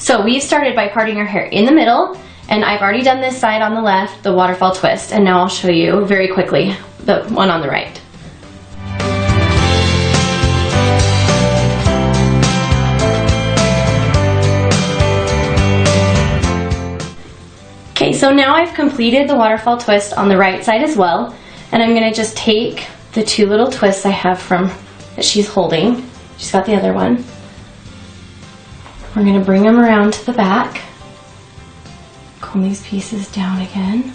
So we've started by parting our hair in the middle, and I've already done this side on the left, the waterfall twist, and now I'll show you very quickly the one on the right. Okay, so now I've completed the waterfall twist on the right side as well, and I'm gonna just take the two little twists I have from that she's holding. She's got the other one. We're gonna bring them around to the back. Comb these pieces down again.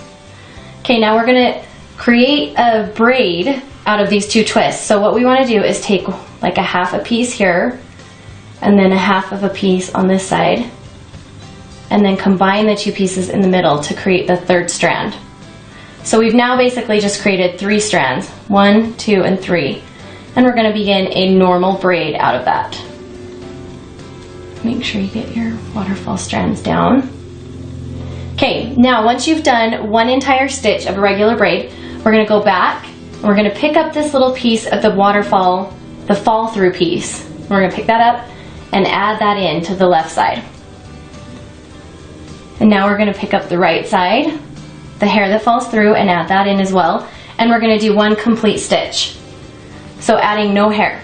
Okay, now we're gonna create a braid out of these two twists. So what we wanna do is take like a half a piece here, and then a half of a piece on this side, and then combine the two pieces in the middle to create the third strand. So we've now basically just created 3 strands, 1, 2, and 3. And we're gonna begin a normal braid out of that. Make sure you get your waterfall strands down. Okay, now once you've done one entire stitch of a regular braid, we're gonna go back and we're gonna pick up this little piece of the waterfall, the fall through piece. We're gonna pick that up and add that in to the left side. And now we're gonna pick up the right side, the hair that falls through, and add that in as well. And we're gonna do one complete stitch. So adding no hair.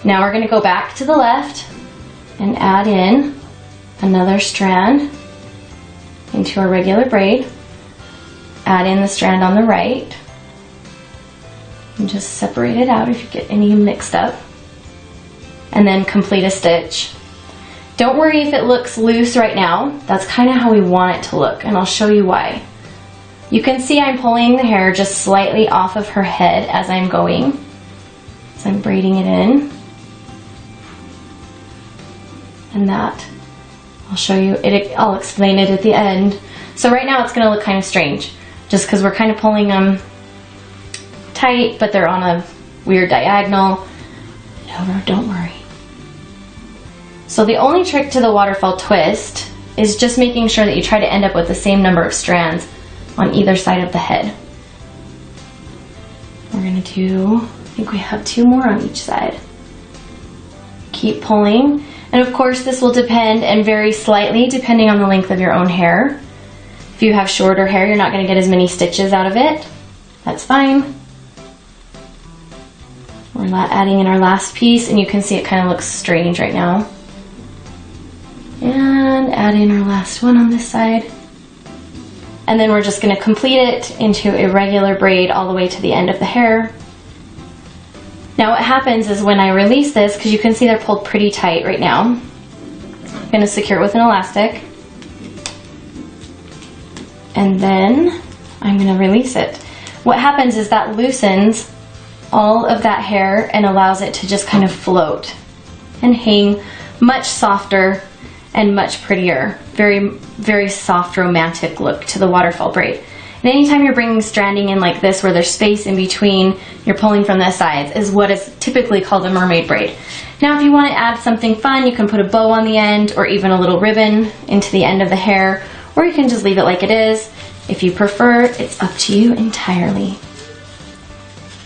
Now we're gonna go back to the left and add in another strand into our regular braid. Add in the strand on the right. And just separate it out if you get any mixed up. And then complete a stitch. Don't worry if it looks loose right now. That's kind of how we want it to look, and I'll show you why. You can see I'm pulling the hair just slightly off of her head as I'm going. So I'm braiding it in. And that, I'll show you, I'll explain it at the end. So right now it's gonna look kind of strange, just because we're kind of pulling them tight, but they're on a weird diagonal. No, don't worry. So the only trick to the waterfall twist is just making sure that you try to end up with the same number of strands on either side of the head. We're gonna do, I think we have 2 more on each side. Keep pulling, and of course this will depend and vary slightly depending on the length of your own hair. If you have shorter hair, you're not gonna get as many stitches out of it. That's fine. We're adding in our last piece, and you can see it kind of looks strange right now. And add in our last one on this side. And then we're just going to complete it into a regular braid all the way to the end of the hair. Now what happens is when I release this, because you can see they're pulled pretty tight right now, I'm going to secure it with an elastic. And then I'm going to release it. What happens is that loosens all of that hair and allows it to just kind of float and hang much softer and much prettier. Very, very soft, romantic look to the waterfall braid. And anytime you're bringing stranding in like this, where there's space in between, you're pulling from the sides, is what is typically called a mermaid braid. Now if you want to add something fun, you can put a bow on the end or even a little ribbon into the end of the hair, or you can just leave it like it is. If you prefer, it's up to you entirely.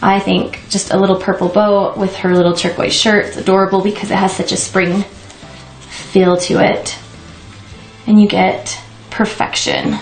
I think just a little purple bow with her little turquoise shirt, it's adorable because it has such a spring feel to it, and you get perfection.